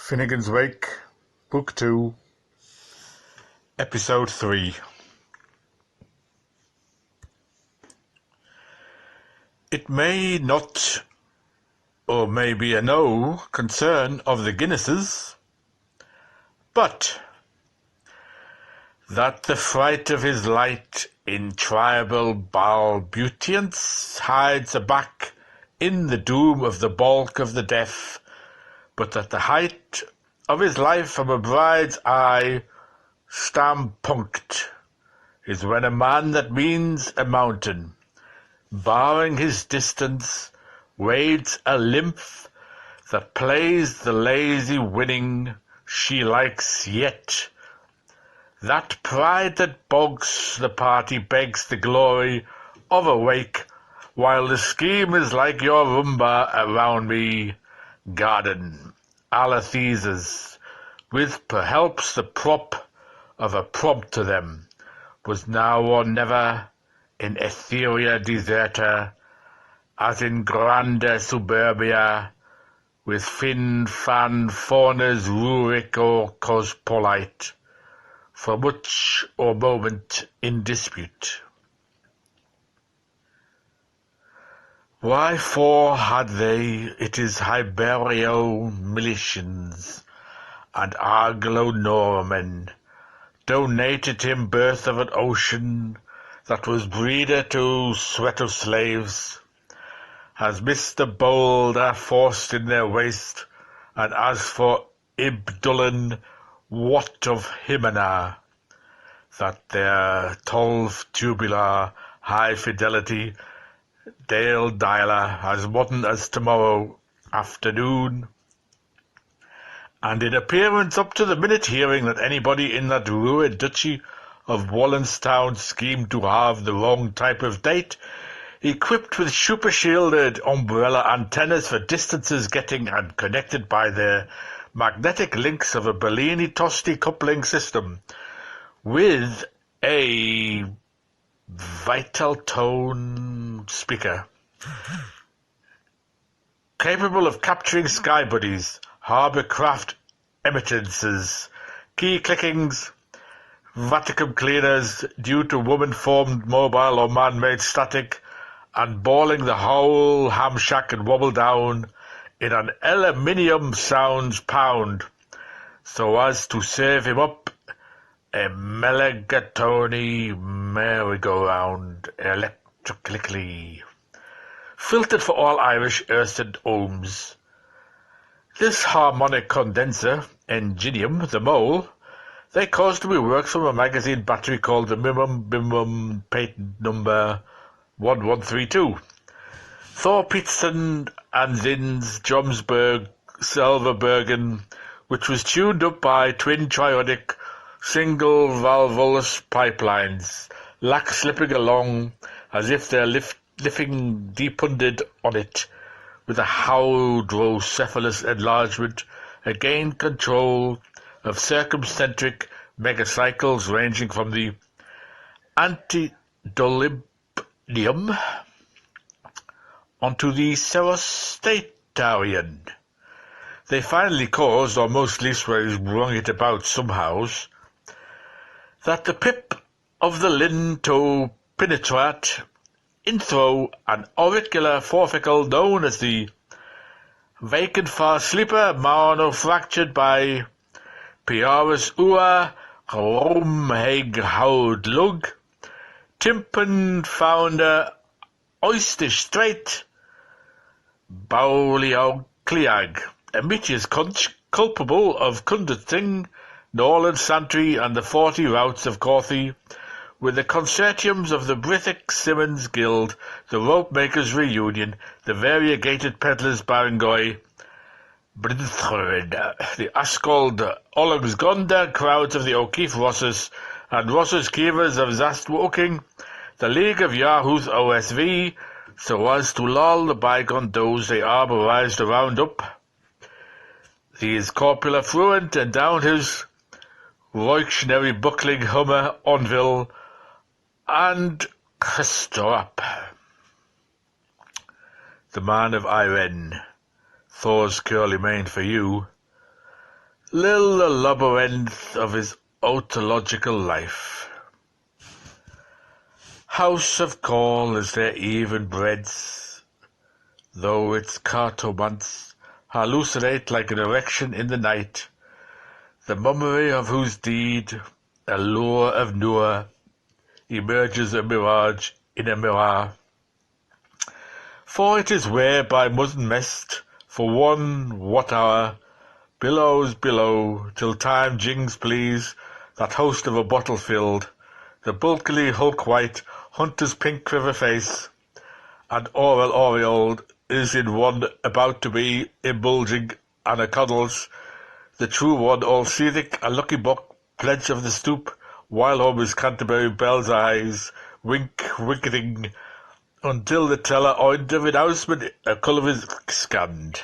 Finnegans Wake, Book 2, Episode 3. It may not, or may be a no, concern of the Guinnesses, but that the fright of his light in tribal balbutience hides aback in the doom of the balk of the deaf, but that the height of his life from a bride's eye stampunct is when a man that means a mountain, barring his distance, wades a lymph that plays the lazy winning she likes yet. That pride that bogs the party begs the glory of a wake, while the scheme is like your rumba around me garden, Alatheses, with perhelps the prop of a prompt to them, was now or never in etherea deserta, as in grande suburbia, with fin fan faunas rurik or cospolite, for much or moment in dispute. Why for had they, it is Hiberio Milicians and Anglo-Norman, donated him birth of an ocean that was breeder to sweat of slaves, as Mr. Boulder forced in their waste, and as for Ibdullan, what of Himena, that their 12 tubular high fidelity Dale Dialer as modern as tomorrow afternoon, and in appearance up to the minute hearing that anybody in that ruined duchy of Wallenstown schemed to have the wrong type of date, equipped with super-shielded umbrella antennas for distances getting and connected by their magnetic links of a Bellini-Tosti coupling system, with a vital tone speaker capable of capturing sky buddies, harbour craft emittances, key clickings, vacuum cleaners due to woman-formed mobile or man-made static, and balling the whole ham shack and wobble down in an aluminium sounds pound, so as to serve him up a Melegatoni merry-go-round electrically, filtered for all Irish earthen ohms. This harmonic condenser, Enginium, the mole, they caused to be worked from a magazine battery called the Mimum patent number 1132. Thor Peterson and Zins, Jomsburg, Selverbergen, which was tuned up by twin triodic single valvulus pipelines, lack slipping along as if they're lifting depunded on it, with a hydrocephalus enlargement, again control of circumcentric megacycles ranging from the antidolympium onto the serostatarian. They finally caused, or most leastways wrung it about somehows, that the pip of the linto penetrat inthro an auricular forficle known as the vacant far sleeper fractured by Piarus ua romheg haud lug timpan founder oyster straight Bauliog Cliag, a meteor's conch culpable of Cundathing, Norland Santry, and the 40 routes of Corthy, with the consortiums of the Brithic Simmons Guild, the Rope Makers Reunion, the Variegated Pedlars Barangay, Brithred, the Askold Olagsgonda crowds of the O'Keefe Rosses, and Rosses Kivas of Zastwoking, the League of Yahoos OSV, so as to lull the bygone does they arborized around up. These corpula fluent and down his Reictionary buckling Hummer Onville and Christorap, the man of Iren, Thor's curly mane for you, Lil the labyrinth of his ontological life. House of call is their even breads, though its cartomants hallucinate like an erection in the night, the mummery of whose deed, a lure of Noah, emerges a mirage in a mirror. For it is where by mudden mist, for one what hour, billows below, till time jings please, that host of a bottle filled, the bulkily hulk-white hunter's pink river face, and oral aureoled is in one about to be imbulging anacondas, the true one all seethic, a lucky buck, pledge of the stoop, while home his Canterbury bell's eyes, winketing, until the teller oined of announcement a colour is scanned.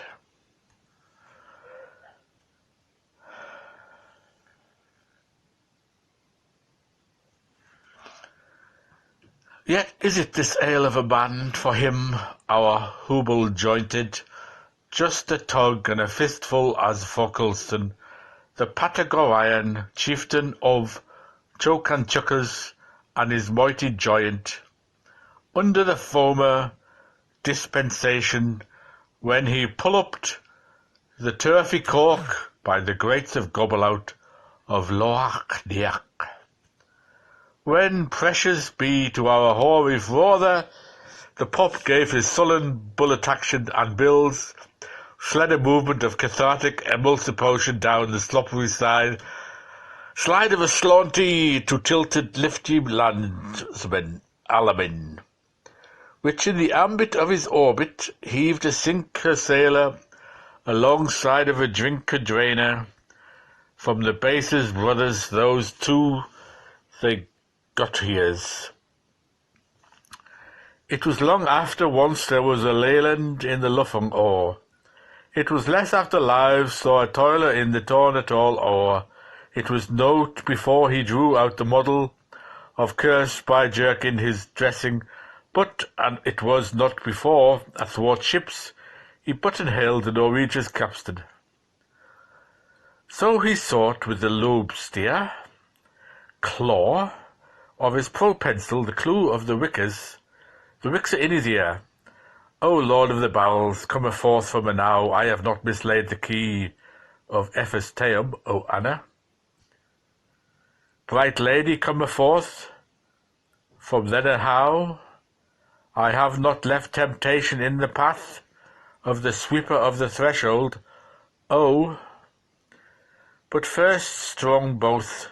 Yet is it this ale of a man, for him, our hooble-jointed, just a tug and a fistful as for Colston, the Patagorian chieftain of Chocanchuckers and his mighty giant, under the former dispensation, when he pull-upped the turfy cork by the grates of Gobbleout of Loach-Neach. When precious be to our hoary father, the pop gave his sullen bullet action and Bill's slender movement of cathartic emulsipation down the slippery slide of a slanty to tilted lifty landsman, Alamin, which in the ambit of his orbit heaved a sinker sailor alongside of a drinker drainer from the base's brothers, those two they got years. It was long after once there was a Leyland in the luffing oar. It was less after lives saw a toiler in the torn at all oar. It was note before he drew out the muddle of curse by jerking his dressing, but, and it was not before, athwart ships, he button-hailed the Norwegian's capstan. So he sought with the lobster claw of his pro-pencil the clue of the wickers in his ear. O Lord of the Bowels, come forth from a now, I have not mislaid the key of Ephes Teum, O Anna. Bright lady, come forth from then and how, I have not left temptation in the path of the sweeper of the threshold, O. But first strong both,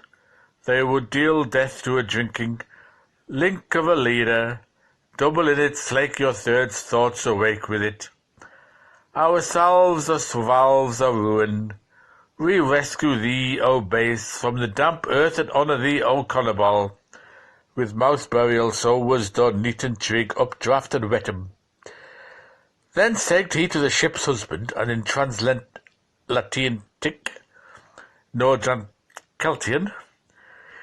they would deal death to a drinking link of a leader, double in it, slake your third's thoughts awake with it. Our salves are valves are ruin. We rescue thee, O base, from the damp earth and honour thee, O Connibal. With mouse burial so was done, neat and trig, updraft and wet 'em. Then said he to the ship's husband, and in Transatlantic, Northern Celtian,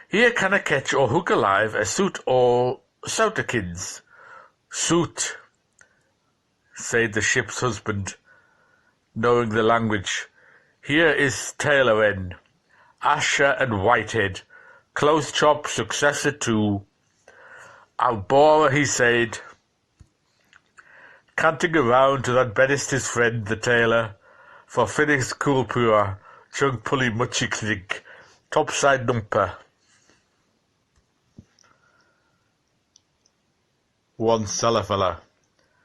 here can I catch or hook alive a suit or souterkins. Suit, said the ship's husband, knowing the language. Here is Tailoren, Asher and Whitehead, close chop successor to Albora, he said, canting around to that bedest his friend the tailor, for Finnegans Coolpura, chung pully muchy clig, topside numper. One cellar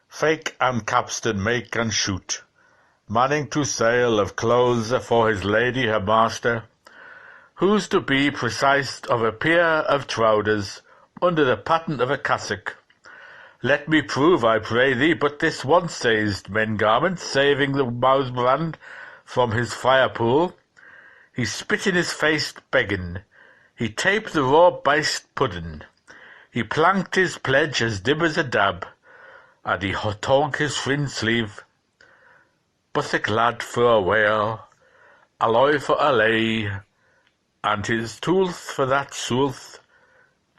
fake and capstan make and shoot, manning to sail of clothes for his lady her master, who's to be precise of a pair of trousers under the pattern of a cassock. Let me prove, I pray thee, but this one says men garment, saving the mouse brand from his fire pool. He spit in his face begging, he taped the raw based pudding. He planked his pledge as dim as a dab, and he tog his fringe sleeve. Buthick lad for a whale, alloy for a lay, and his tooth for that sooth,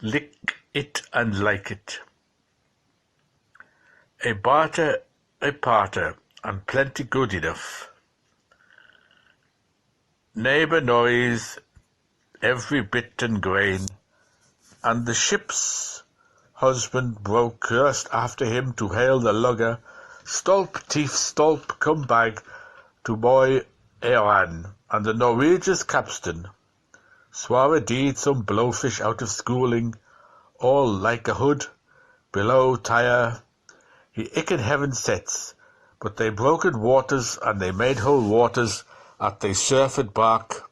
lick it and like it. A barter, and plenty good enough. neighbour noise, every bit and grain, and the ship's husband broke cursed after him to hail the lugger, stolp, thief, stolp, come back to boy Eoan, and the Norwegian's capstan swore a deed some blowfish out of schooling, all like a hood, below tire, he icken heaven sets, but they broken waters, and they made whole waters at they surfed bark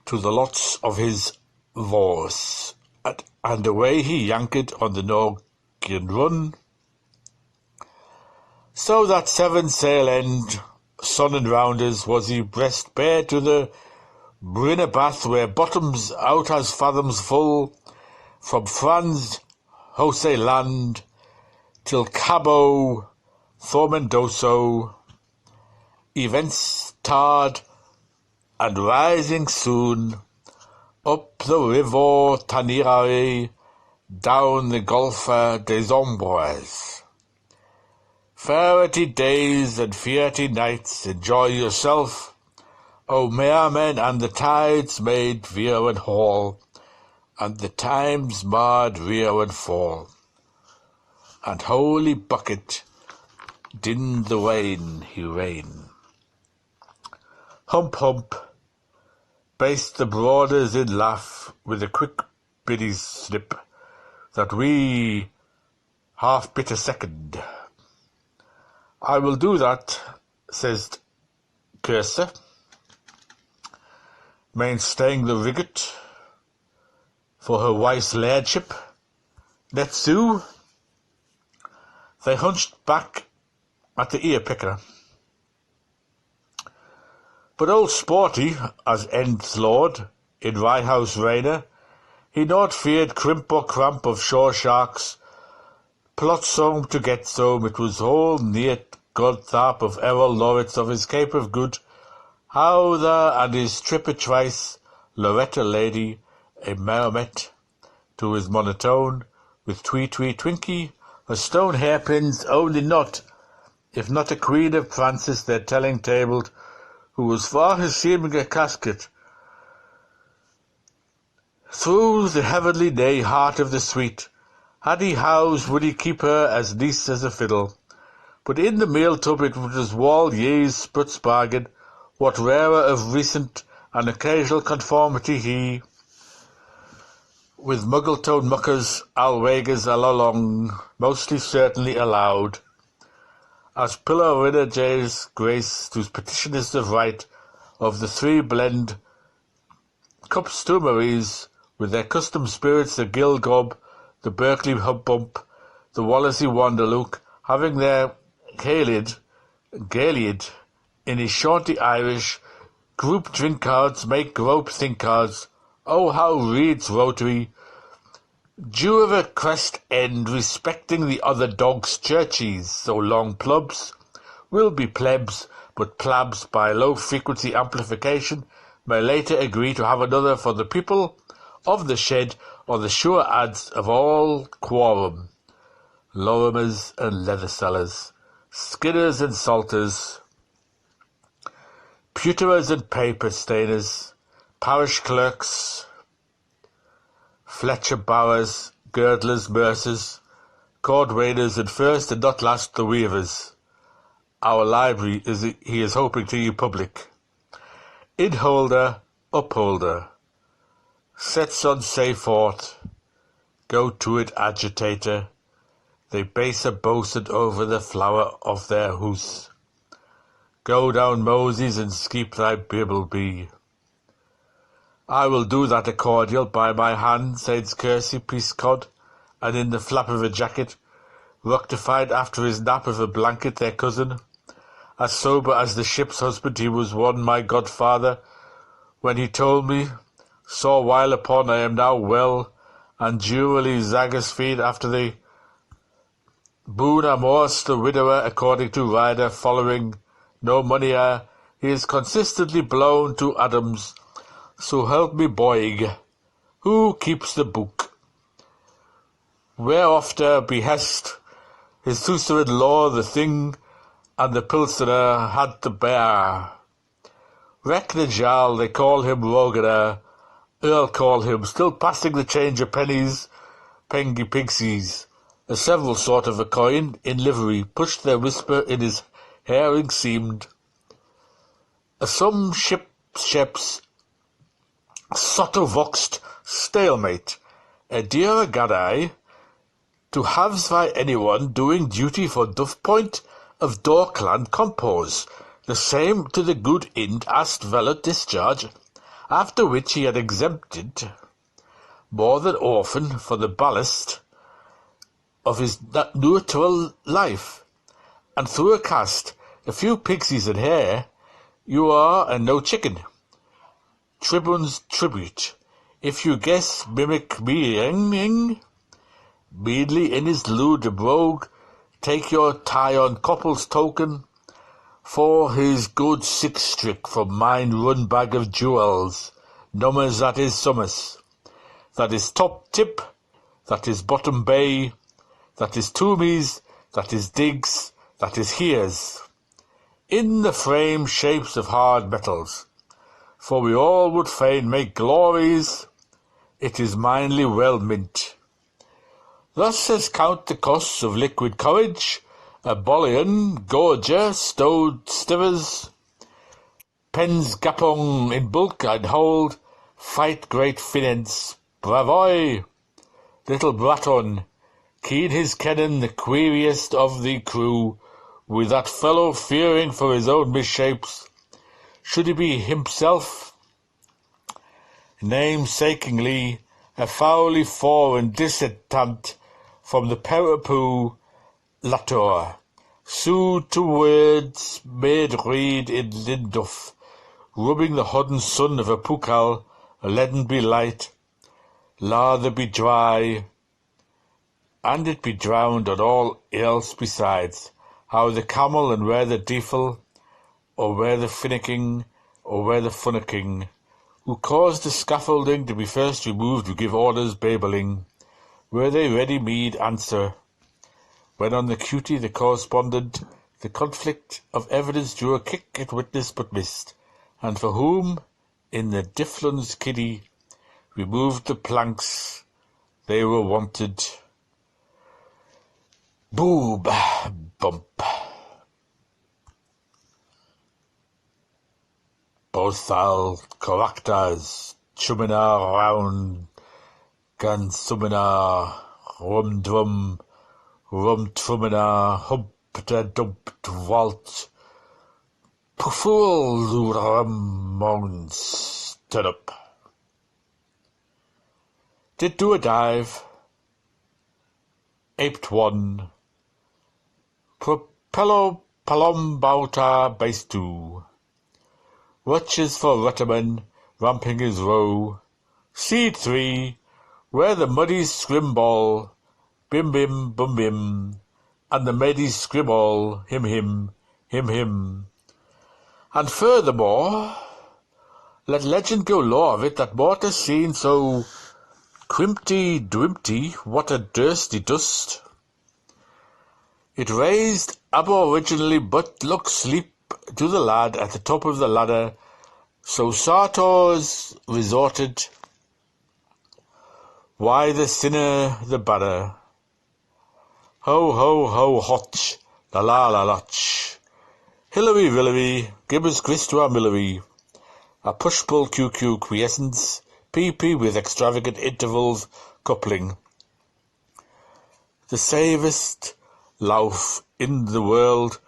to the lots of his vors, and away he yanked on the Norwegian run, so that 7 sail end, sun and rounders, was he breast bare to the Brinnabath, where bottoms out as fathoms full, from Franz Jose land till Cabo Formendoso, events tarred and rising soon, up the river Tanirare, down the Golfe des Ombres. Farety days and fearty nights, enjoy yourself, O mermen, and the tides made veer and haul, and the times marred rear and fall, and holy bucket din the rain he rain. Hump hump, baste the broaders in laugh with a quick biddy snip, that we half bit a second. I will do that, says Cursor, mainstaying the rigget for her wife's lairdship. Netsu, they hunched back at the ear picker. But old Sporty, as End's lord, in Rye House Rainer, he not feared crimp or cramp of shore sharks, plots home to get some, it was all near Godtharp of Errol Lawrence of his Cape of Good, Howther and his tripitrice, Loretta lady, a marmet, to his monotone, with twee twinkie, her stone hairpins only not, if not a queen of Francis their telling tabled, who was far his seeming a casket, through the heavenly nay heart of the sweet, had he housed would he keep her as niece as a fiddle, but in the meal tub it was wall ye's sputs bargain, what rarer of recent and occasional conformity he, with Muggletone muckers, alwagas along, mostly certainly allowed, as pillar winner Jay's grace, whose petitioners of right, of the 3 blend cupstumaries, with their custom spirits, the Gilgob, the Berkeley Hubbump, the Wallasey Wanderlook, having their Gaeliad, in his shaunty Irish, group drink cards, make grope think cards, oh how reads Rotary, due of a crest end, respecting the other dogs' churchies, so long plubs will be plebs, but plabs by low-frequency amplification may later agree to have another for the people of the shed or the sure ads of all quorum, Lorimers and leather sellers, skinners and salters, pewterers and paper stainers, parish clerks, Fletcher Bowers, girdlers, mercers, cordwainers, and first and not last the weavers. Our library he is hoping to you public. Inholder, upholder, sets on say forth, go to it agitator, they base a boasted over the flower of their hoose. Go down Moses and skeep thy Bible be. I will do that a cordial by my hand, says Kersey Peascod, and in the flap of a jacket, rectified after his nap of a blanket their cousin. As sober as the ship's husband he was one my godfather, when he told me, so while upon I am now well, and durally zaggers feed after the boon amorse the widower according to Ryder, following no money he is consistently blown to atoms, so help me Boig, who keeps the book? Whereafter behest his sister-in-law the thing, and the pilsener had to bear. Wreck the Jarl, they call him Rogener, Earl call him, still passing the change of pennies, pengy pixies, a several sort of a coin, in livery, pushed their whisper in his herring seemed. A some ships sotto-voxed stalemate, a dear gadai, to have by anyone doing duty for Duff Point of Dorkland compose, the same to the good Ind asked valet discharge, after which he had exempted more than often for the ballast of his natural life, and through a cast, a few pixies and hare, you are and no chicken. Tribune's tribute, if you guess mimic meaning, meanly in his lewd brogue, take your tie on Copple's token, for his good six-strick from mine run bag of jewels, numbers that is summus, that is top tip, that is bottom bay, that is toomies, that is digs, that is heres, in the frame shapes of hard metals, for we all would fain make glories, it is minely well mint. Thus as count the costs of liquid courage, a bullion, gorger, stowed stivers, pens gapong in bulk I'd hold, fight great Finnegans, bravoy, little Braton, keen his kennon the queeriest of the crew, with that fellow fearing for his own misshapes, should he be himself namesakingly a foully foreign dissentant from the Perapoo Latour, sued to words made read in Lindorf, rubbing the hodden son of a Pukal, leaden be light, lather be dry, and it be drowned on all else besides, how the camel and where the deefel, or where the finicking, or where the funicking, who caused the scaffolding to be first removed to give orders babbling, were they ready mead answer, when on the cutie the correspondent, the conflict of evidence drew a kick at witness but missed, and for whom, in the Difflun's kiddie, removed the planks they were wanted. Boob bump. Both thou characters, chuminar round, gan suminar, rum drum, rum truminar, humpta dumped walt, puful rum mounds, stood up. Did do a dive, aped one, propello palombauta base two, Rutches for Rutterman, ramping his row. Seed 3, where the muddy scrimball, bim bim bum bim, and the meddy scribble, him him, him him. And furthermore, let legend go law of it that mortar seen so crimpty dwimpty, what a dursty dust. It raised aboriginally but look sleep to the lad at the top of the ladder, so Sartors resorted, why the sinner the badder. Ho ho ho hotch, la la la lotch, Hillary Rillery, Gibbers Christua Millery, a push-pull QQ quiescence, PP with extravagant intervals coupling. The safest loaf in the world,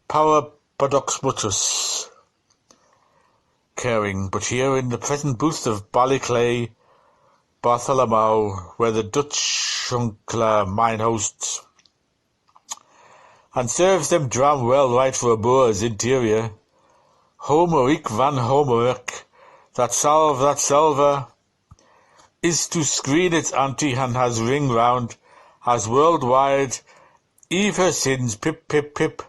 power Podox mutus, caring, but here in the present booth of Ballyclay, Bartholomew, where the Dutch Shunkler mine hosts, and serves them dram well right for a Boer's interior. Homeric van Homeric, that salver, is to screen its auntie and has ring round, has worldwide, eve her sins, pip pip pip,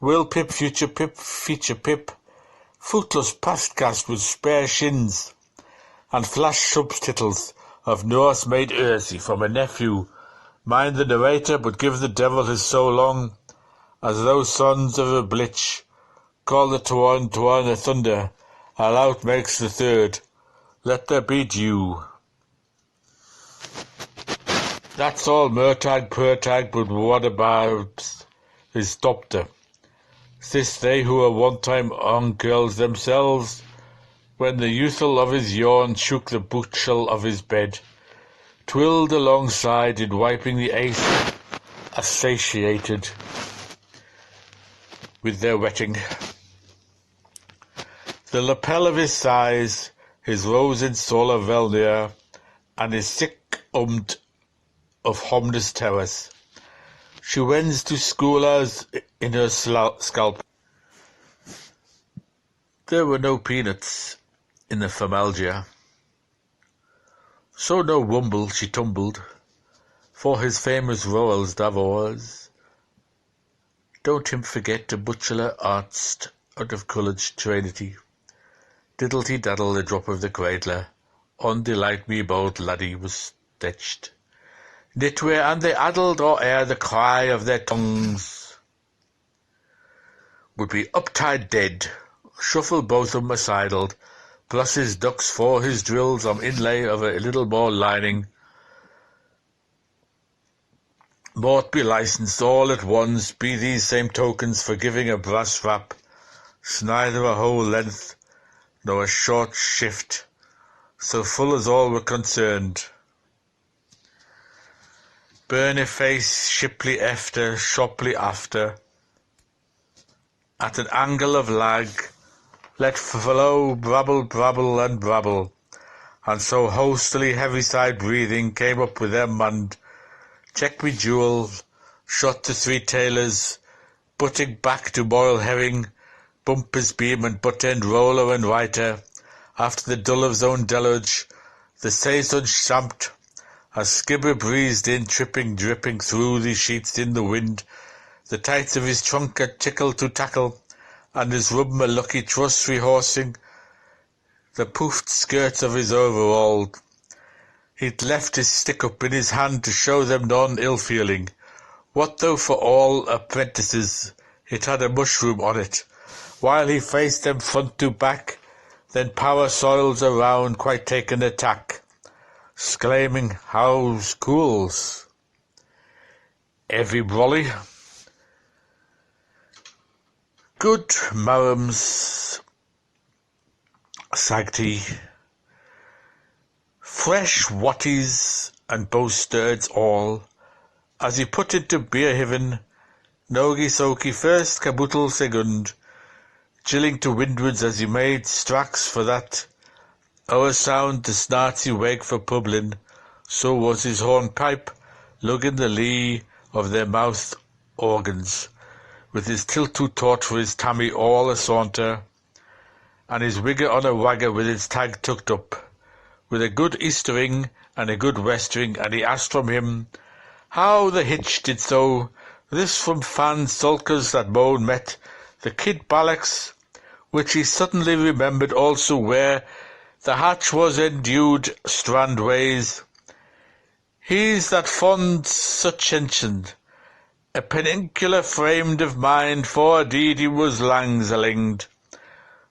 will pip, future pip, feature pip, footless pastcast with spare shins, and flash subtitles of Norse made Ersey from a nephew, mind the narrator, but give the devil his so long, as those sons of a blitch, call the Tuan the thunder, out makes the third. Let there be dew. That's all Murtagh, Purtagh, but what about his doctor? This they who were one time uncurls themselves, when the youthful of his yawn shook the butchel of his bed, twilled alongside in wiping the ace, assatiated with their wetting. The lapel of his sighs, his rose in solar velnir, and his sick of Homner's terrace. She wends to schoolers in her scalp. There were no peanuts in the Famalgia, so no wumble she tumbled, for his famous rowels Davors. Don't him forget the butcher artst out of college Trinity. Diddlety-daddle the drop of the cradler, on the light me bold laddie was stitched. Nitware and they addled or ere the cry of their tongues would be uptide dead, shuffle both of 'em asidled, plus his ducks for his drills on inlay of a little more lining. Mort be licensed all at once, be these same tokens for giving a brass rap, neither a whole length, nor a short shift, so full as all were concerned. Burny face, shiply efter, shoply after, at an angle of lag, let flow brabble, and so hostily heavy-side breathing came up with their mund, check me jewel, shot to 3 tailors, butting back to boil herring, bump his beam and butt-end roller and writer, after the dull of zone deluge, the saison stamped, as Skibber breezed in, dripping through the sheets in the wind, the tights of his trunk a tickle to tackle, and his rubber lucky truss rehorsing the poofed skirts of his overall. He'd left his stick up in his hand to show them none ill-feeling. What though for all apprentices it had a mushroom on it, while he faced them front to back, then power soils around quite taken attack, exclaiming, how's cools? Every brolly. Good marams, sagty, fresh watties and bowsturds all, as he put into Beerhaven, Nogi Soki first, Caboodle second, chilling to windwards as he made stracks for that. Our sound the snarty wag for Publin, so was his hornpipe, lugging the lee of their mouth organs, with his tilt too taut for his tammy all a saunter, and his wigger on a wagger with its tag tucked up, with a good eastering and a good westering, and he asked from him, how the hitch did so, this from fan sulkers that moan met, the kid ballocks, which he suddenly remembered also where the hatch was endued strandways. He's that fond such ancient, a penincular framed of mind, for deed he was langsalinged,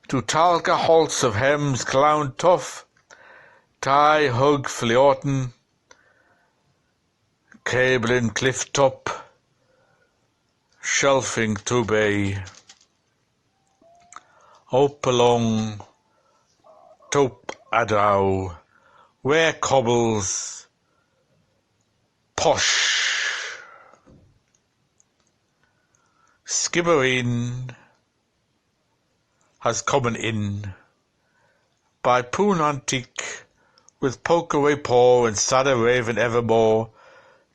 to talk a halts of hems clown tough, tie hug fleorton, cabling cliff top, shelving to bay, up along, top adow, where cobbles, posh, Skibbereen has come in by Poon Antique, with poke away paw and sadder raven evermore,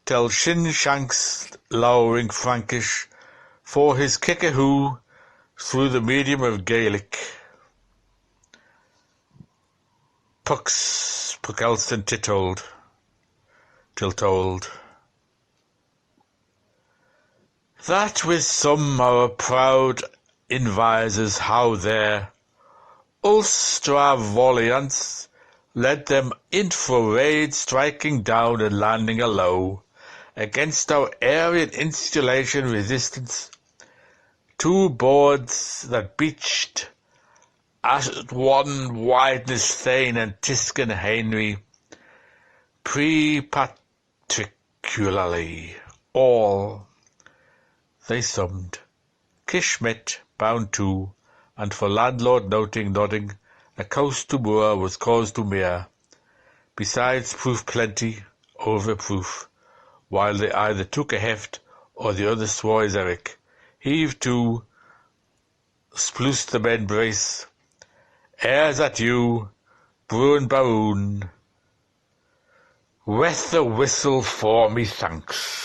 tell Shin Shanks lowering Frankish, for his kick-a-hoo through the medium of Gaelic. Pucks, Puckelston tittled, till told. That with some our proud invisors how their Ulstra Voliants led them in for raid, striking down and landing alow against our Aryan installation resistance, 2 boards that beached At one wideness Thane and Tisken Henry, pre-patricularly, all, they summed, Kishmet bound to, and for landlord nodding, a coast to moor was caused to mere, besides proof plenty, over proof, while they either took a heft, or the other swore his Eric, heave to, sploosed the men brace, airs at you, Bruin Baroon, with the whistle for me thanks.